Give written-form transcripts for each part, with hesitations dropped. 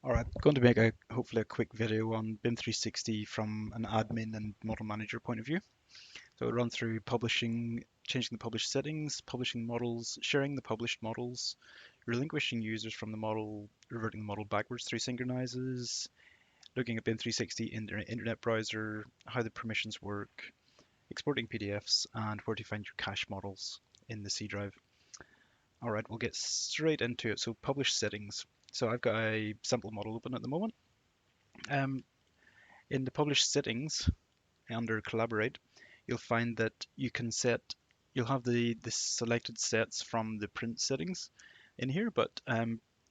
All right, going to make a hopefully a quick video on BIM360 from an admin and model manager point of view. So we'll run through publishing, changing the published settings, publishing models, sharing the published models, relinquishing users from the model, reverting the model backwards through synchronizes, looking at BIM360 in the internet browser, how the permissions work, exporting PDFs, and where to find your cache models in the C drive. All right, we'll get straight into it. So publish settings. So I've got a sample model open at the moment. Um, in the published settings under collaborate, you'll find that you can set, you'll have the selected sets from the print settings in here, but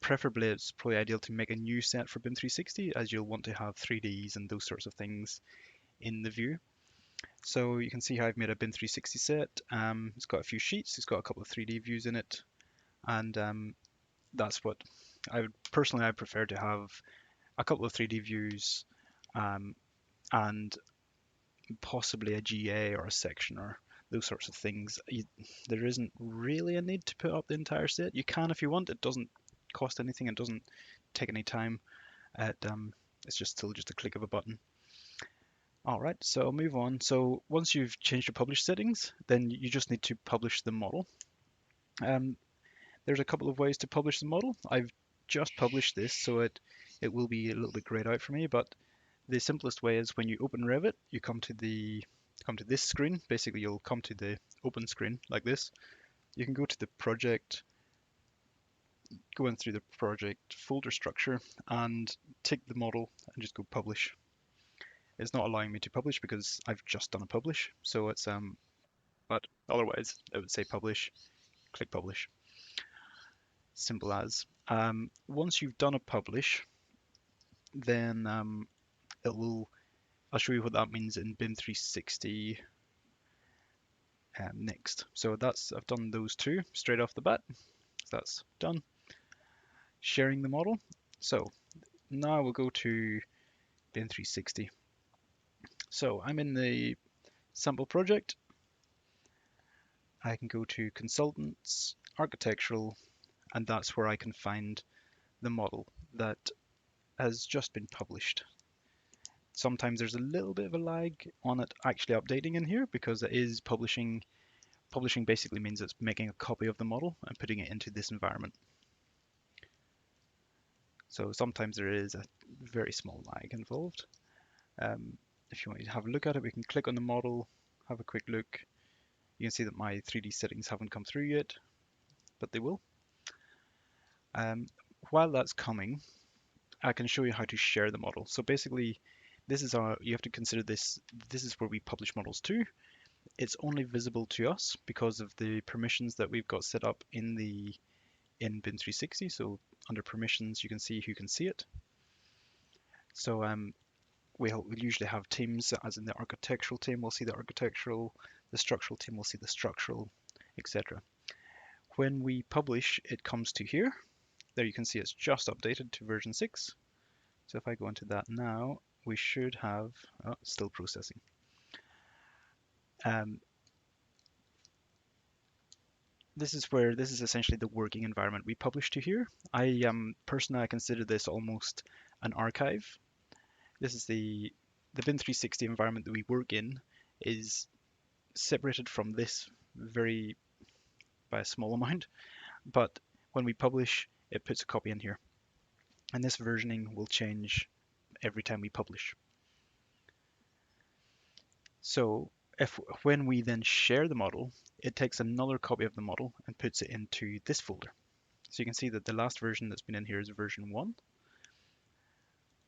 preferably it's probably ideal to make a new set for BIM360 as you'll want to have 3Ds and those sorts of things in the view. So you can see how I've made a BIM360 set. It's got a few sheets, it's got a couple of 3D views in it, and that's what I prefer to have a couple of 3D views and possibly a GA or a section or those sorts of things. There isn't really a need to put up the entire set. You can if you want. It doesn't cost anything. It doesn't take any time. It's just still just a click of a button. All right, so I'll move on. So once you've changed your publish settings, then you just need to publish the model. There's a couple of ways to publish the model. I've just published this, so it will be a little bit grayed out for me, but the simplest way is when you open Revit, you come to this screen. Basically, you'll come to the open screen like this. You can go to the project, go in through the project folder structure and tick the model and just go publish. It's not allowing me to publish because I've just done a publish. So it's but otherwise it would say publish, click publish. Simple as. Once you've done a publish, then it will. I'll show you what that means in BIM360 next. So I've done those two straight off the bat. So that's done. Sharing the model. So now we'll go to BIM360. So I'm in the sample project. I can go to consultants, architectural, and that's where I can find the model that has just been published. Sometimes there's a little bit of a lag on it actually updating in here because it is publishing. Publishing basically means it's making a copy of the model and putting it into this environment. So sometimes there is a very small lag involved. If you want to have a look at it, we can click on the model, have a quick look. You can see that my 3D settings haven't come through yet, but they will. While that's coming, I can show you how to share the model. So basically, you have to consider this is where we publish models to. It's only visible to us because of the permissions that we've got set up in BIM360. So under permissions, you can see who can see it. So we'll usually have teams, as in the architectural team will see the architectural, the structural team will see the structural, etc. When we publish, it comes to here. There you can see it's just updated to version 6. So if I go into that now, we should have, still processing. This is essentially the working environment we publish to here. Personally, I consider this almost an archive. This is the BIM360 environment that we work in is separated from this by a small amount, but when we publish, it puts a copy in here. And this versioning will change every time we publish. So when we then share the model, it takes another copy of the model and puts it into this folder. So you can see that the last version that's been in here is version 1.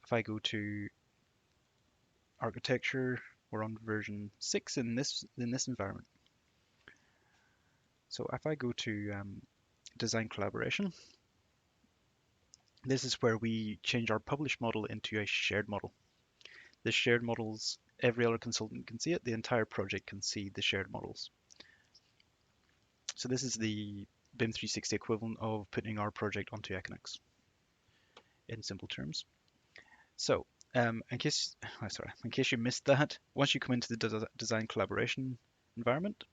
If I go to architecture, we're on version 6 in this environment. So if I go to design collaboration, this is where we change our published model into a shared model. The shared models, every other consultant can see it. The entire project can see the shared models. So this is the BIM360 equivalent of putting our project onto Equinix in simple terms. So in case you missed that, once you come into the design collaboration environment,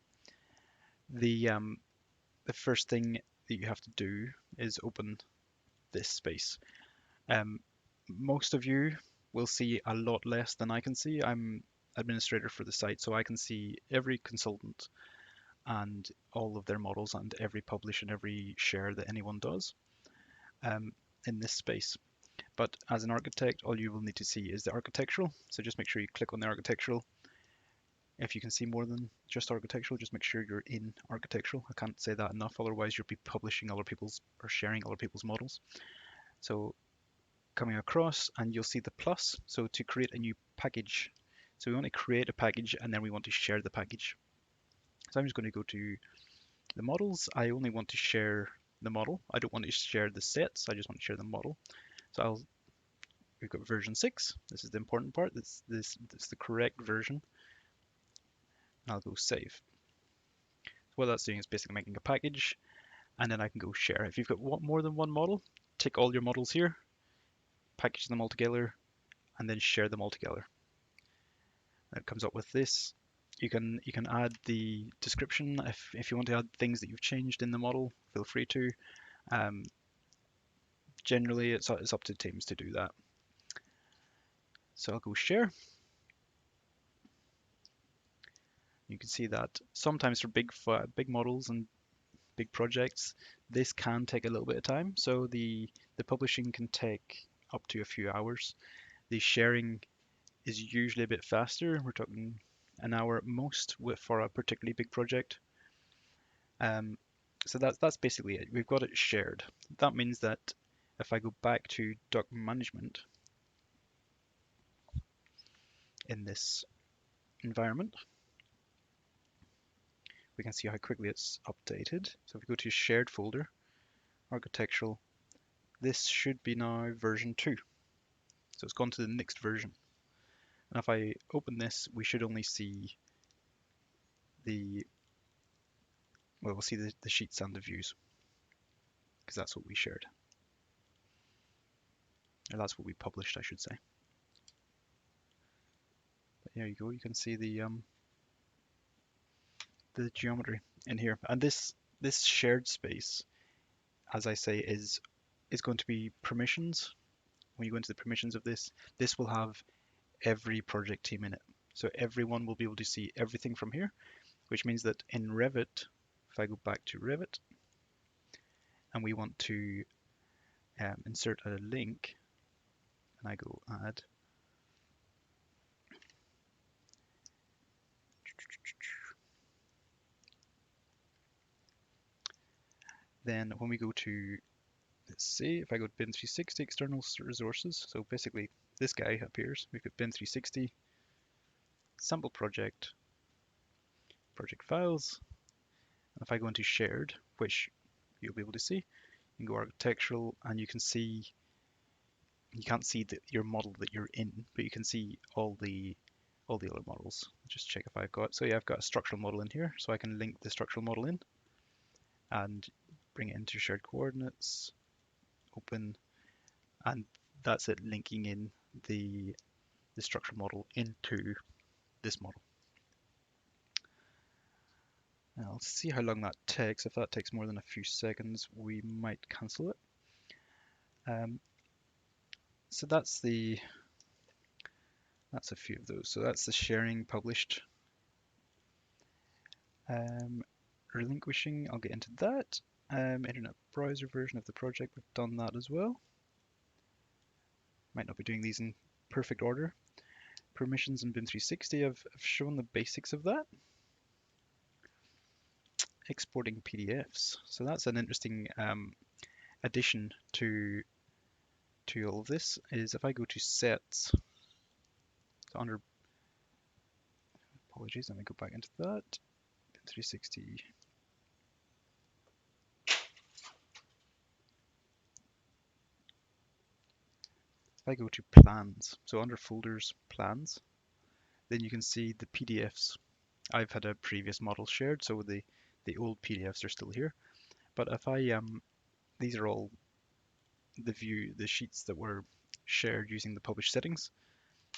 the first thing that you have to do is open this space. Most of you will see a lot less than I can see. I'm administrator for the site, so I can see every consultant and all of their models and every publish and every share that anyone does um, in this space. But as an architect, all you will need to see is the architectural. So just make sure you click on the architectural. If you can see more than just architectural, just make sure you're in architectural. I can't say that enough, otherwise you'll be publishing other people's or sharing other people's models. So coming across and you'll see the plus. So to create a new package. So we want to create a package and then we want to share the package. So I'm just going to go to the models. I only want to share the model. I don't want to share the sets. I just want to share the model. So we've got version 6. This is the important part. This is the correct version. I'll go save. What that's doing is basically making a package, and then I can go share. If you've got more than one model, take all your models here, package them all together, and then share them all together. And it comes up with this. You can add the description if you want to add things that you've changed in the model. Feel free to. Um, Generally, it's up to teams to do that. So I'll go share. You can see that sometimes for big models and big projects, this can take a little bit of time. So the publishing can take up to a few hours. The sharing is usually a bit faster. We're talking an hour at most for a particularly big project. Um, so that's basically it. We've got it shared. That means that if I go back to document management in this environment, we can see how quickly it's updated. So if we go to shared folder, architectural, this should be now version 2. So it's gone to the next version. And if I open this, we should only see we'll see the sheets and the views, because that's what we shared. Or that's what we published, I should say. But there you go, you can see the geometry in here. And this shared space, as I say, is going to be permissions. When you go into the permissions of this will have every project team in it. So everyone will be able to see everything from here, which means that in Revit, if I go back to Revit and we want to insert a link, and I go add, then when we go to, let's see, if I go to BIM360 external resources, so basically this guy appears. We've got BIM360, sample project, project files. And if I go into shared, which you'll be able to see, you can go architectural and you can see, you can't see your model that you're in, but you can see all the other models. Just check if I've got, so yeah, I've got a structural model in here, so I can link the structural model in and bring it into shared coordinates, open, and that's it linking in the structural model into this model. Now let's see how long that takes. If that takes more than a few seconds, we might cancel it. So that's a few of those. So that's the sharing published. Relinquishing, I'll get into that. Internet browser version of the project, we've done that as well. Might not be doing these in perfect order. Permissions in BIM360, I've shown the basics of that. Exporting PDFs. So that's an interesting addition to all of this, is if I go to sets, so under, apologies, let me go back into that, BIM360. If I go to plans, so under folders, plans, then you can see the PDFs. I've had a previous model shared, so the old PDFs are still here. But if I these are all the sheets that were shared using the published settings.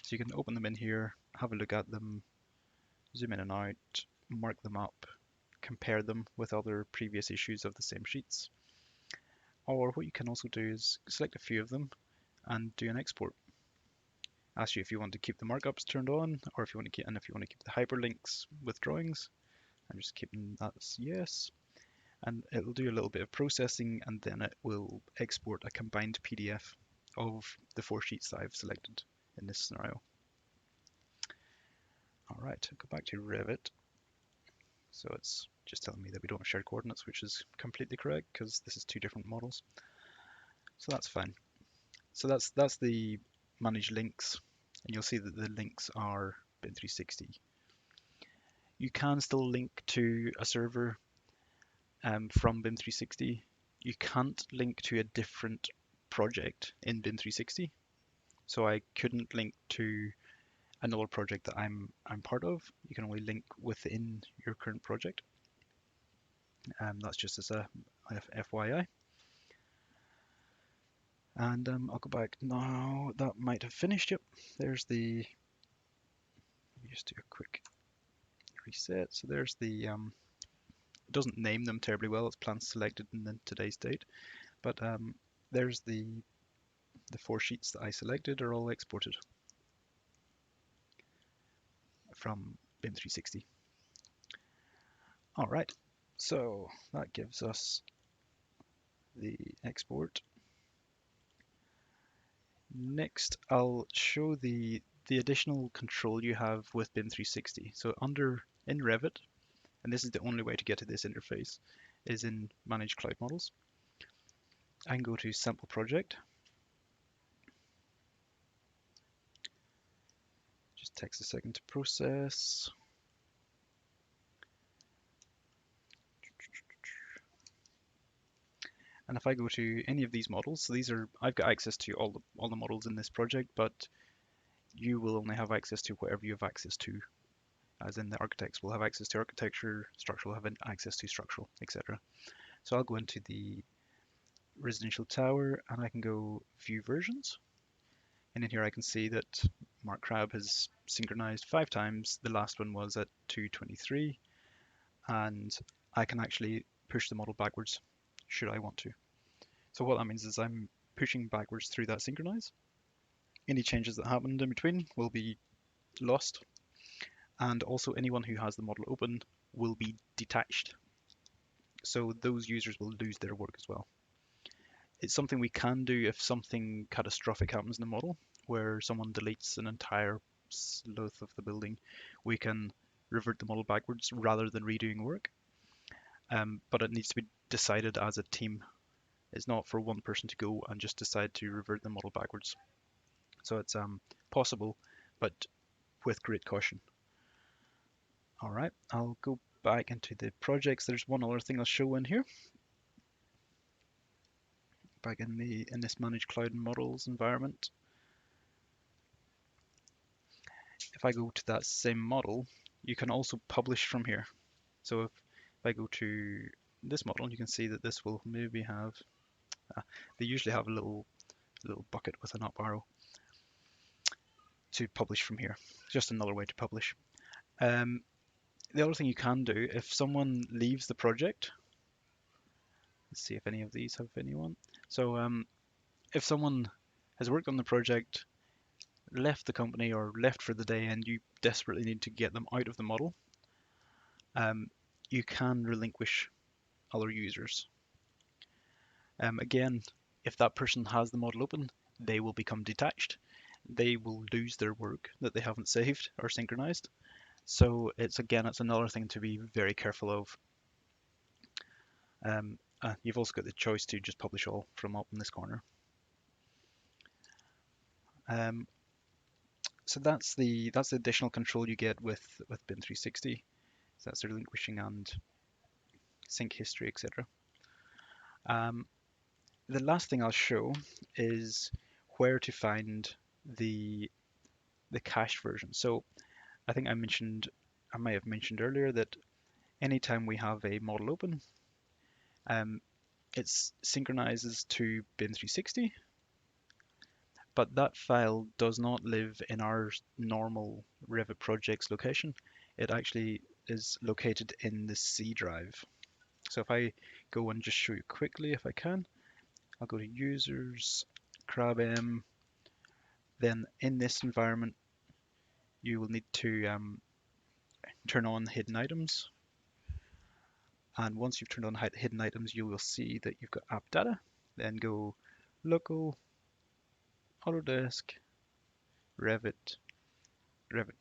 So you can open them in here, have a look at them, zoom in and out, mark them up, compare them with other previous issues of the same sheets. Or what you can also do is select a few of them and do an export. Ask you if you want to keep the markups turned on, or if you want to keep, the hyperlinks with drawings. I'm just keeping that as yes. And it'll do a little bit of processing, and then it will export a combined PDF of the 4 sheets that I've selected in this scenario. All right, I'll go back to Revit. So it's just telling me that we don't have shared coordinates, which is completely correct because this is 2 different models. So that's fine. So that's the manage links, and you'll see that the links are BIM360. You can still link to a server from BIM360. You can't link to a different project in BIM360. So I couldn't link to another project that I'm part of. You can only link within your current project. That's just as a FYI. And I'll go back now. That might have finished. Yep, there's the. Let me just do a quick reset. So there's the. It doesn't name them terribly well. It's plans selected in today's date, but there's the 4 sheets that I selected are all exported from BIM360. All right, so that gives us the export. Next, I'll show the additional control you have with BIM360. So in Revit, and this is the only way to get to this interface, is in Manage Cloud Models. I can go to Sample Project. Just takes a second to process. And if I go to any of these models, so I've got access to all the models in this project, but you will only have access to whatever you have access to. As in the architects will have access to architecture, structural will have access to structural, etc. So I'll go into the residential tower and I can go view versions. And in here I can see that Mark Crab has synchronized 5 times. The last one was at 2:23, and I can actually push the model backwards should I want to. So what that means is I'm pushing backwards through that synchronize. Any changes that happened in between will be lost, and also anyone who has the model open will be detached. So those users will lose their work as well. It's something we can do if something catastrophic happens in the model, where someone deletes an entire swath of the building. We can revert the model backwards rather than redoing work. But it needs to be decided as a team. It's not for one person to go and just decide to revert the model backwards. So it's possible, but with great caution. All right, I'll go back into the projects. There's one other thing I'll show in here. Back in this Manage Cloud Models environment. If I go to that same model, you can also publish from here. So if I go to this model, you can see that this will maybe have, they usually have a little bucket with an up arrow to publish from here. Just another way to publish. The other thing you can do, if someone leaves the project, let's see if any of these have anyone. So if someone has worked on the project, left the company or left for the day, and you desperately need to get them out of the model, you can relinquish other users. Again, if that person has the model open, they will become detached. They will lose their work that they haven't saved or synchronized. So it's another thing to be very careful of. You've also got the choice to just publish all from up in this corner. So that's the additional control you get with BIM360. So that's relinquishing and sync history, etc. The last thing I'll show is where to find the cached version. So I think I may have mentioned earlier that anytime we have a model open, it synchronizes to BIM360, but that file does not live in our normal Revit projects location. It actually is located in the C drive. So if I go and just show you quickly, if I can, I'll go to users, CrabM, Then in this environment, you will need to turn on hidden items. And once you've turned on hidden items, you will see that you've got app data. Then go local, Autodesk, Revit, Revit,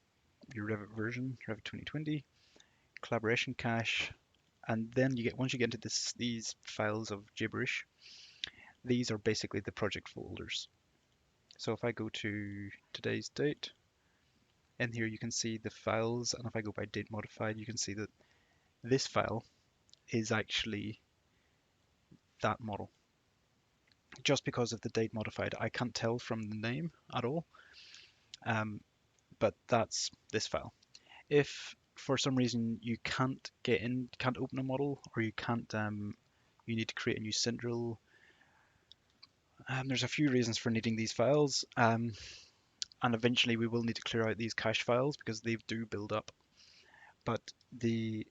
your Revit version, Revit 2020, collaboration cache, and then once you get into these files of gibberish, these are basically the project folders. So if I go to today's date, in here you can see the files, and if I go by date modified, you can see that this file is actually that model. Just because of the date modified, I can't tell from the name at all, but that's this file. If for some reason you can't open a model, or you can't, you need to create a new syndril. There's a few reasons for needing these files, and eventually we will need to clear out these cache files because they do build up. But the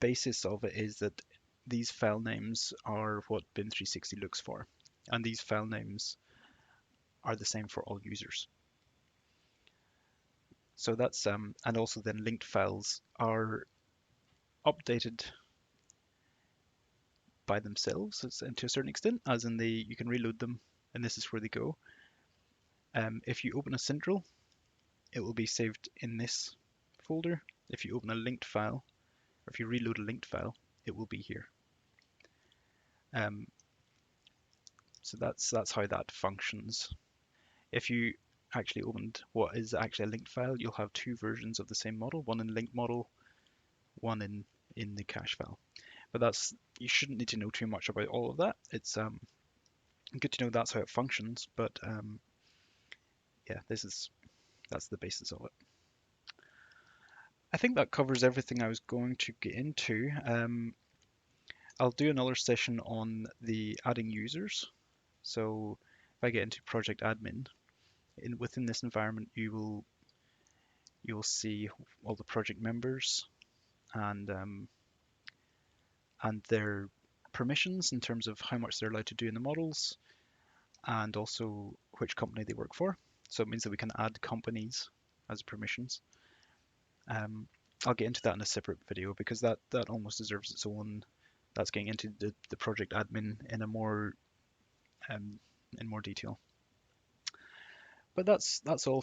basis of it is that these file names are what BIM360 looks for, and these file names are the same for all users. So that's and also then linked files are updated by themselves to a certain extent, as in you can reload them, and this is where they go. If you open a syndril, it will be saved in this folder. If you open a linked file, or if you reload a linked file, it will be here. So that's how that functions. If you actually opened what is actually a linked file, you'll have two versions of the same model, one in linked model, one in the cache file. But you shouldn't need to know too much about all of that. It's good to know that's how it functions, but yeah, that's the basis of it. I think that covers everything I was going to get into. I'll do another session on the adding users. So if I get into project admin, within this environment, you will see all the project members and their permissions in terms of how much they're allowed to do in the models, and also which company they work for. So it means that we can add companies as permissions. I'll get into that in a separate video because that almost deserves its own. That's getting into the project admin in a more in more detail. But that's all